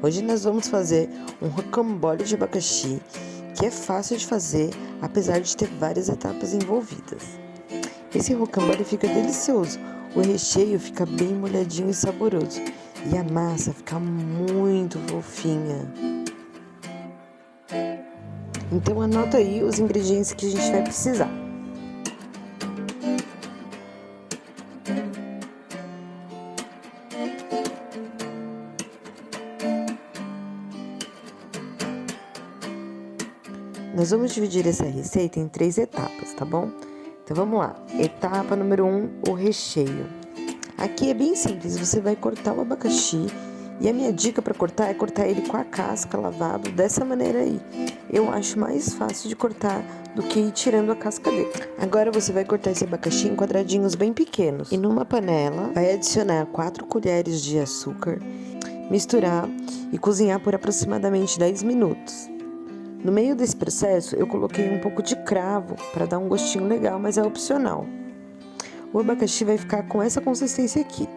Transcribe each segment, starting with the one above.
Hoje nós vamos fazer um rocambole de abacaxi, que é fácil de fazer, apesar de ter várias etapas envolvidas. Esse rocambole fica delicioso, o recheio fica bem molhadinho e saboroso, e a massa fica muito fofinha. Então anota aí os ingredientes que a gente vai precisar. Nós vamos dividir essa receita em 3 etapas, tá bom? Então vamos lá. Etapa número 1, o recheio. Aqui é bem simples, você vai cortar o abacaxi e a minha dica para cortar é cortar ele com a casca lavado dessa maneira aí. Eu acho mais fácil de cortar do que ir tirando a casca dele. Agora você vai cortar esse abacaxi em quadradinhos bem pequenos. E numa panela, vai adicionar 4 colheres de açúcar, misturar e cozinhar por aproximadamente 10 minutos. No meio desse processo, eu coloquei um pouco de cravo para dar um gostinho legal, mas é opcional. O abacaxi vai ficar com essa consistência aqui,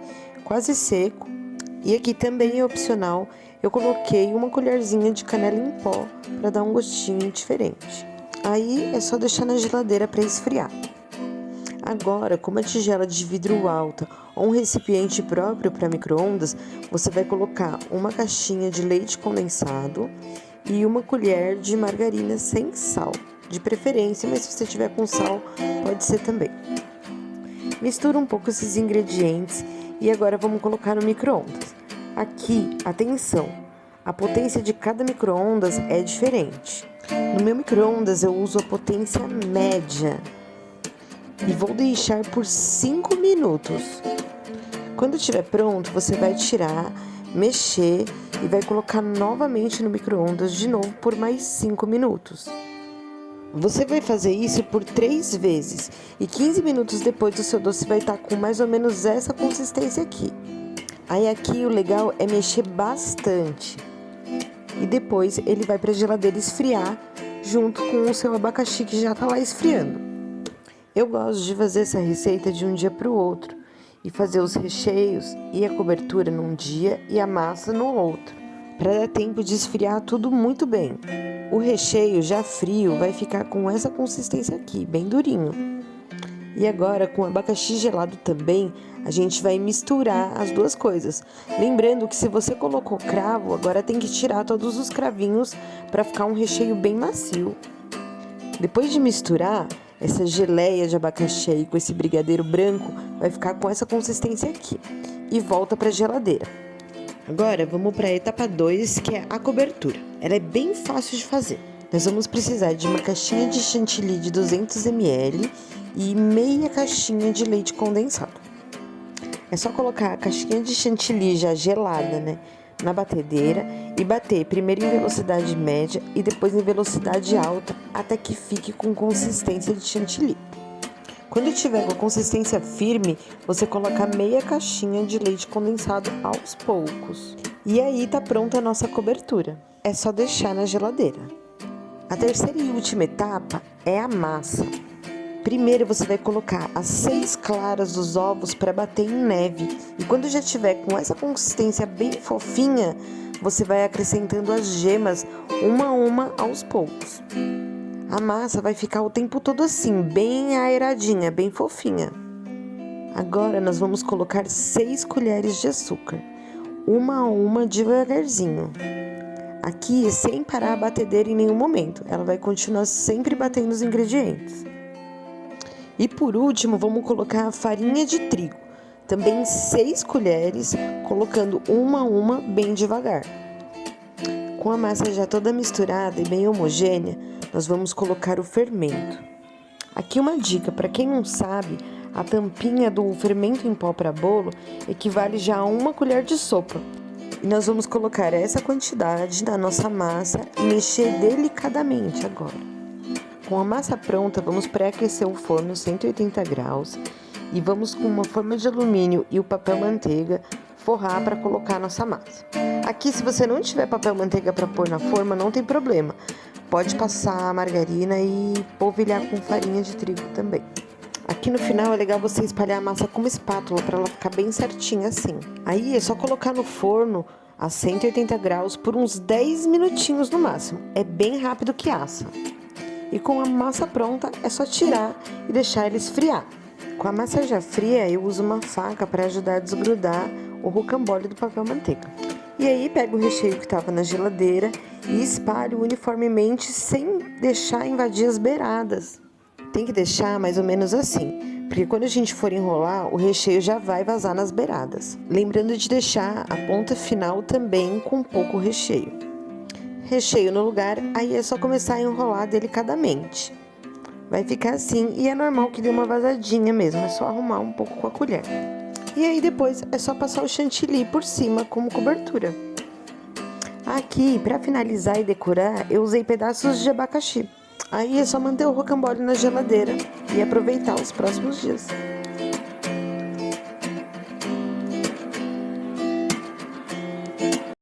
quase seco. E aqui também é opcional, eu coloquei uma colherzinha de canela em pó para dar um gostinho diferente. Aí é só deixar na geladeira para esfriar. Agora, com uma tigela de vidro alta ou um recipiente próprio para micro-ondas, você vai colocar uma caixinha de leite condensado e uma colher de margarina sem sal, de preferência, mas se você tiver com sal, pode ser também. Mistura um pouco esses ingredientes e agora vamos colocar no micro-ondas. Aqui, atenção, a potência de cada micro-ondas é diferente. No meu micro-ondas eu uso a potência média e vou deixar por 5 minutos. Quando estiver pronto, você vai tirar, mexer e vai colocar novamente no micro-ondas de novo por mais 5 minutos. Você vai fazer isso por 3 vezes e 15 minutos depois o seu doce vai estar com mais ou menos essa consistência aqui. Aí aqui o legal é mexer bastante e depois ele vai para a geladeira esfriar junto com o seu abacaxi que já está lá esfriando. Eu gosto de fazer essa receita de um dia para o outro e fazer os recheios e a cobertura num dia e a massa no outro, para dar tempo de esfriar tudo muito bem. O recheio já frio vai ficar com essa consistência aqui, bem durinho. E agora, com o abacaxi gelado também, a gente vai misturar as duas coisas. Lembrando que se você colocou cravo, agora tem que tirar todos os cravinhos para ficar um recheio bem macio. Depois de misturar, essa geleia de abacaxi aí com esse brigadeiro branco vai ficar com essa consistência aqui. E volta para a geladeira. Agora vamos para a etapa 2, que é a cobertura. Ela é bem fácil de fazer. Nós vamos precisar de uma caixinha de chantilly de 200 ml e meia caixinha de leite condensado. É só colocar a caixinha de chantilly já gelada, na batedeira e bater primeiro em velocidade média e depois em velocidade alta até que fique com consistência de chantilly. Quando tiver com a consistência firme, você coloca meia caixinha de leite condensado aos poucos. E aí tá pronta a nossa cobertura. É só deixar na geladeira. A terceira e última etapa é a massa. Primeiro você vai colocar as 6 claras dos ovos para bater em neve. E quando já tiver com essa consistência bem fofinha, você vai acrescentando as gemas uma a uma aos poucos. A massa vai ficar o tempo todo assim, bem aeradinha, bem fofinha. Agora nós vamos colocar 6 colheres de açúcar, uma a uma devagarzinho. Aqui, sem parar a batedeira em nenhum momento, ela vai continuar sempre batendo os ingredientes. E por último, vamos colocar a farinha de trigo, também 6 colheres, colocando uma a uma bem devagar. Com a massa já toda misturada e bem homogênea, nós vamos colocar o fermento. Aqui uma dica, para quem não sabe, a tampinha do fermento em pó para bolo equivale já a 1 colher de sopa. E nós vamos colocar essa quantidade na nossa massa e mexer delicadamente agora. Com a massa pronta, vamos pré-aquecer o forno 180 graus e vamos com uma forma de alumínio e o papel manteiga forrar para colocar a nossa massa. Aqui, se você não tiver papel manteiga para pôr na forma, não tem problema. Pode passar a margarina e polvilhar com farinha de trigo também. Aqui no final é legal você espalhar a massa com uma espátula para ela ficar bem certinha assim. Aí é só colocar no forno a 180 graus por uns 10 minutinhos no máximo. É bem rápido que assa. E com a massa pronta, é só tirar e deixar ele esfriar. Com a massa já fria, eu uso uma faca para ajudar a desgrudar o rocambole do papel manteiga. E aí, pego o recheio que estava na geladeira e espalho uniformemente sem deixar invadir as beiradas. Tem que deixar mais ou menos assim, porque quando a gente for enrolar, o recheio já vai vazar nas beiradas. Lembrando de deixar a ponta final também com pouco recheio. Recheio no lugar, aí é só começar a enrolar delicadamente. Vai ficar assim e é normal que dê uma vazadinha mesmo, é só arrumar um pouco com a colher. E aí depois é só passar o chantilly por cima como cobertura. Aqui, para finalizar e decorar, eu usei pedaços de abacaxi. Aí é só manter o rocambole na geladeira e aproveitar os próximos dias.